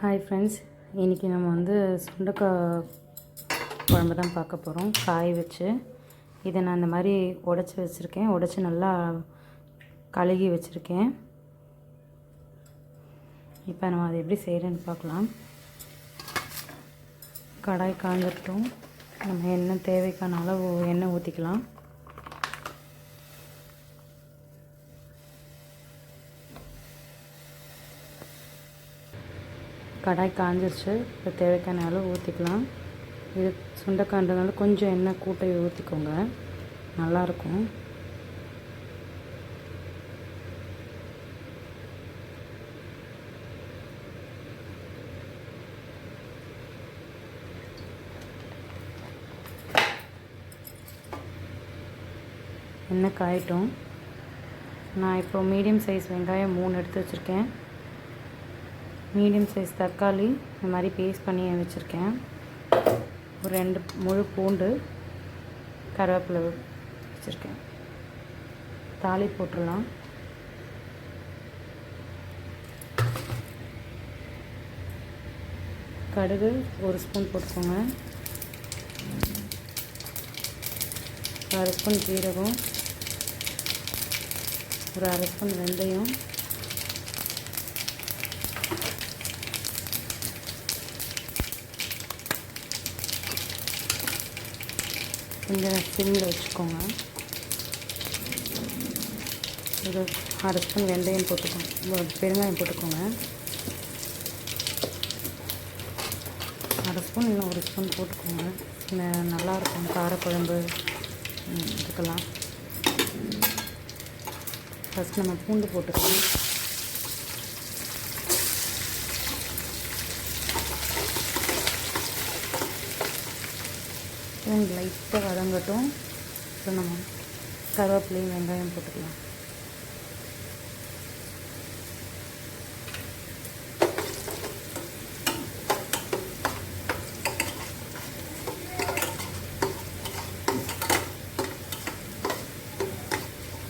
Hi friends, இன்றைக்கி நம்ம வந்து சுண்டைக்காய் குழம்பு தான் பார்க்க போகிறோம். காய வச்சு இதை நான் இந்த மாதிரி உடச்சி வச்சுருக்கேன். உடச்சி நல்லா கழுகி வச்சுருக்கேன். இப்போ நம்ம அதை எப்படி செய்கிறேன்னு பார்க்கலாம். கடாய் காஞ்சிட்டோம். நம்ம எண்ணெய் தேவைக்கான அளவு எண்ணெய் ஊற்றிக்கலாம். கடாய் காஞ்சிருச்சு. இப்போ தேவைக்கான அளவு ஊற்றிக்கலாம். இது சுண்டைக்காய்ன்றதுனால கொஞ்சம் எண்ணெய் கூட்டை ஊற்றிக்கோங்க, நல்லாயிருக்கும். எண்ணெய் காயட்டும். நான் இப்போ மீடியம் சைஸ் வெங்காயம் 3 எடுத்து வச்சுருக்கேன். மீடியம் சைஸ் தக்காளி இந்த மாதிரி பேஸ்ட் பண்ணி வச்சுருக்கேன். ஒரு 2 முழு பூண்டு, கருவேப்பிலை வச்சுருக்கேன். தாளி போட்டுடலாம். கடுகு 1 ஸ்பூன் போட்டுக்கோங்க. 1/2 ஸ்பூன் ஜீரகம், ஒரு 1/2 ஸ்பூன் வெந்தயம், கொஞ்சம் சிம்மில் வச்சுக்கோங்க. ஒரு 1/2 ஸ்பூன் வெந்தயம் போட்டுக்கோங்க, பெருங்காயம் போட்டுக்கோங்க. 1/2 ஸ்பூன் இல்லை 1 ஸ்பூன் போட்டுக்கோங்க. நல்லாயிருக்கும் காரக்குழம்பு இதுக்கெல்லாம். ஃபஸ்ட் நம்ம பூண்டு போட்டுக்கலாம். லைட்டாக வதங்கட்டும். இப்போ நம்ம கருவேப்பிலையும் வெங்காயம் போட்டுக்கலாம்.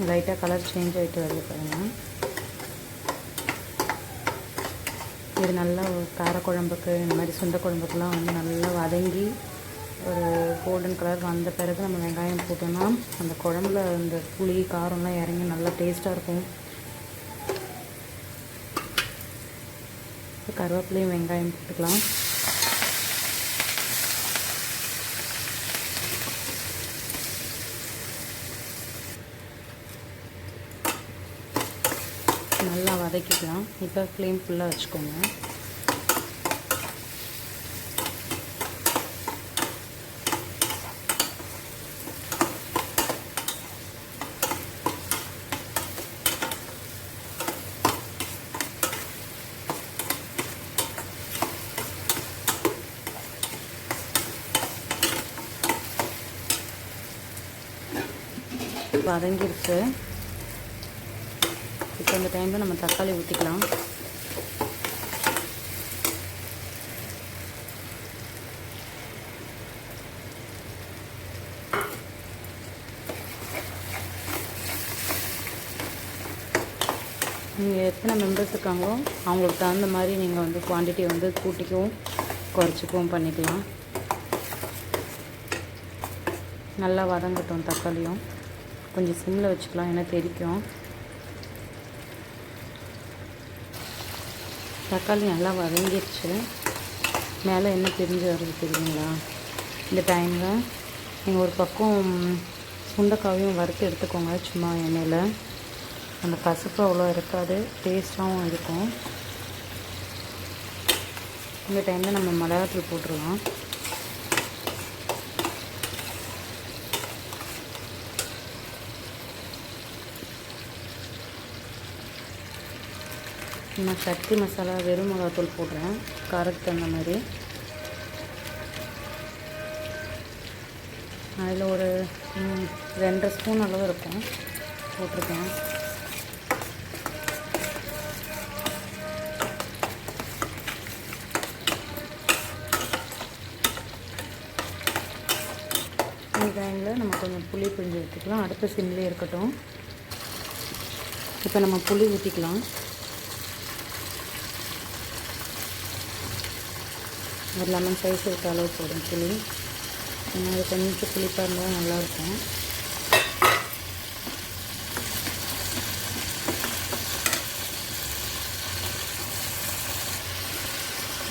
லைட்டாக கலர் சேஞ்ச் ஆகிட்டு வருது பாருங்கள். இது நல்லா காரக்குழம்புக்கு, இந்த மாதிரி சுண்டை குழம்புக்கெலாம் வந்து நல்லா வதங்கி ஒரு கோல்டன் கலர் வந்த பிறகு நம்ம வெங்காயம் போட்டோம்னா அந்த குழம்புல இந்த புளி காரம்லாம் இறங்கி நல்லா டேஸ்ட்டாக இருக்கும். கருவேப்பிலையும் வெங்காயம் போட்டுக்கலாம். நல்லா வதக்கிக்கலாம். இப்போ ஃப்ளேம் ஃபுல்லாக வச்சுக்கோங்க. வதங்கிருச்சு. இப்போ இந்த டைமில் நம்ம தக்காளி ஊற்றிக்கலாம். நீங்கள் எத்தனை மெம்பர்ஸ் இருக்காங்களோ அவங்களுக்கு தகுந்த மாதிரி நீங்கள் வந்து குவான்டிட்டி வந்து கூட்டிக்கவும் குறைச்சிக்கவும் பண்ணிக்கலாம். நல்லா வதங்கட்டும். தக்காளியும் கொஞ்சம் சிம்மில் வச்சுக்கலாம், ஏன்னா தெரிக்கும். தக்காளி நல்லா வதங்கிடுச்சு. மேலே என்ன பிரிஞ்சு வருது தெரியுங்களா? இந்த டைமில் நீங்கள் ஒரு பக்கம் சுண்டைக்காயும் வறுத்து எடுத்துக்கோங்க. சும்மா எண்ணெயில் அந்த கசப்பு அவ்வளோ இருக்காது, டேஸ்ட்டாகவும் இருக்கும். இந்த டைமில் நம்ம மிளகாத்தூள் போட்டுடலாம். நான் சக்தி மசாலா வெறும் மிளகாத்தூள் போடுறேன், காரத்துக்கு தகுந்த மாதிரி. அதில் ஒரு 2 ஸ்பூன் அளவு இருக்கும் போட்டிருக்கேன். இந்த டைமில் நம்ம கொஞ்சம் புளி பிழிஞ்சு ஊற்றிக்கலாம். அடுத்த சிம்லேயே இருக்கட்டும். இப்போ நம்ம புளி ஊற்றிக்கலாம். ஒரு லெமன் சைஸ் இருக்க அளவு போடும் புளி. அது கொஞ்சம் புளிப்பாக இருந்தால் நல்லாயிருக்கும்.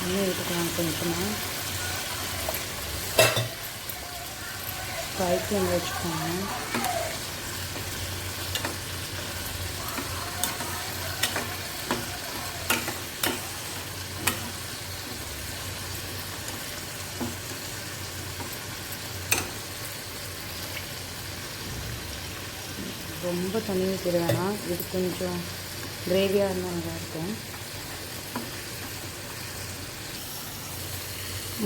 எண்ணெய் விட்டுக்கலாம் கொஞ்சமாக. காய்க்கு வச்சுக்கோங்க. ரொம்ப தண்ணி ஊற்றிட வேணாம், இது கொஞ்சம் கிரேவியாக இருந்தால் நல்லாயிருக்கும்.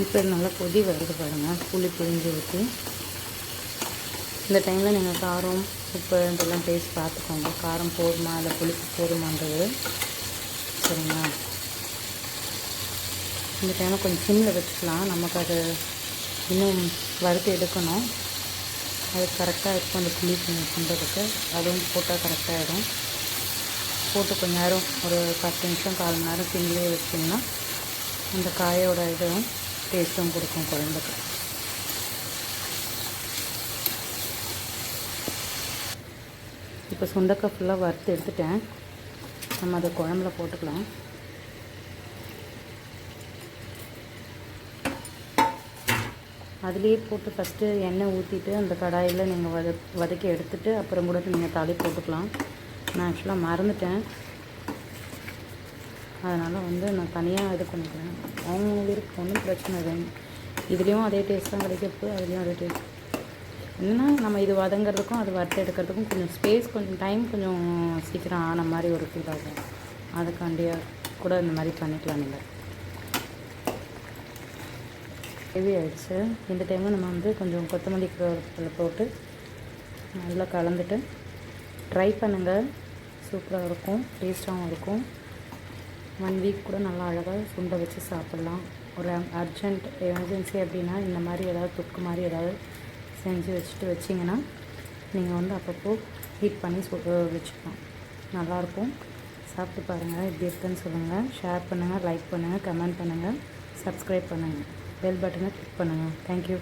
இப்போ நல்லா கொதி வருது பாருங்கள், புளி பிழிஞ்சு ஊற்றி. இந்த டைமில் நீங்கள் காரம் உப்பு இதெல்லாம் டேஸ்ட் பார்த்துக்கோங்க, காரம் போதுமா இல்லை புளிப்பு போதுமான்றது. சரிங்களா? இந்த டைமில் கொஞ்சம் சிம்மில் வச்சுக்கலாம், நமக்கு அது இன்னும் வறுத்து எடுக்கணும். அது கரெக்டாக இருக்கும் அந்த புளி பண்ணுறதுக்கு. அதுவும் போட்டால் கரெக்டாகிடும். போட்டு கொஞ்சம் நேரம் ஒரு 10 நிமிஷம் 1/4 மணி நேரம் சிம்மிலே வச்சிங்கன்னா அந்த காயோட இதுவும் டேஸ்ட்டும் கொடுக்கும் குழம்புக்கு. இப்போ சுண்டக்காய் ஃபுல்லாக வறுத்து எடுத்துட்டேன். நம்ம அதை குழம்புல போட்டுக்கலாம். அதுலேயே போட்டு ஃபஸ்ட்டு எண்ணெய் ஊற்றிட்டு அந்த கடாயில் நீங்கள் வதக்கி எடுத்துகிட்டு அப்புறம் கூட நீங்கள் தாளிப்பு போட்டுக்கலாம். நான் ஆக்சுவலாக மறந்துட்டேன், அதனால் நான் தனியாக இது பண்ணிக்கிறேன். அவங்களுக்கு ஒன்றும் பிரச்சனை இல்லை, இதுலேயும் அதே டேஸ்ட் தான் கிடைக்கப்போ அதுலேயும் அதே டேஸ்ட். என்னென்னா நம்ம இது வதங்கிறதுக்கும் அது வறுத்து எடுக்கிறதுக்கும் கொஞ்சம் ஸ்பேஸ், கொஞ்சம் டைம் கொஞ்சம் சீக்கிரம் ஆன மாதிரி ஒரு ஃபீல் ஆகும். அதுக்காண்டியாக கூட இந்த மாதிரி பண்ணிக்கலாம். நீங்கள் ஹெவி ஆகிடுச்சு. இந்த டைமில் நம்ம கொஞ்சம் கொத்தமல்லி கருவேப்பிலை போட்டு நல்லா கலந்துட்டு ட்ரை பண்ணுங்கள். சூப்பராக இருக்கும், டேஸ்ட்டாகவும் இருக்கும். 1 வீக் கூட நல்லா அழகாக சுண்டை வச்சு சாப்பிட்லாம். ஒரு அர்ஜென்ட் எமர்ஜென்சி அப்படின்னா இந்த மாதிரி ஏதாவது தொக்கு மாதிரி ஏதாவது செஞ்சு வச்சிங்கன்னா நீங்கள் அப்பப்போ ஹீட் பண்ணி வச்சுக்கலாம். நல்லாயிருக்கும். சாப்பிட்டு பாருங்கள், எப்படி இருக்குன்னு சொல்லுங்கள். ஷேர் பண்ணுங்கள், லைக் பண்ணுங்கள், கமெண்ட் பண்ணுங்கள், சப்ஸ்கிரைப் பண்ணுங்கள், பெல் பட்டனை கிளிக் பண்ணுங்கள். தேங்க்யூ.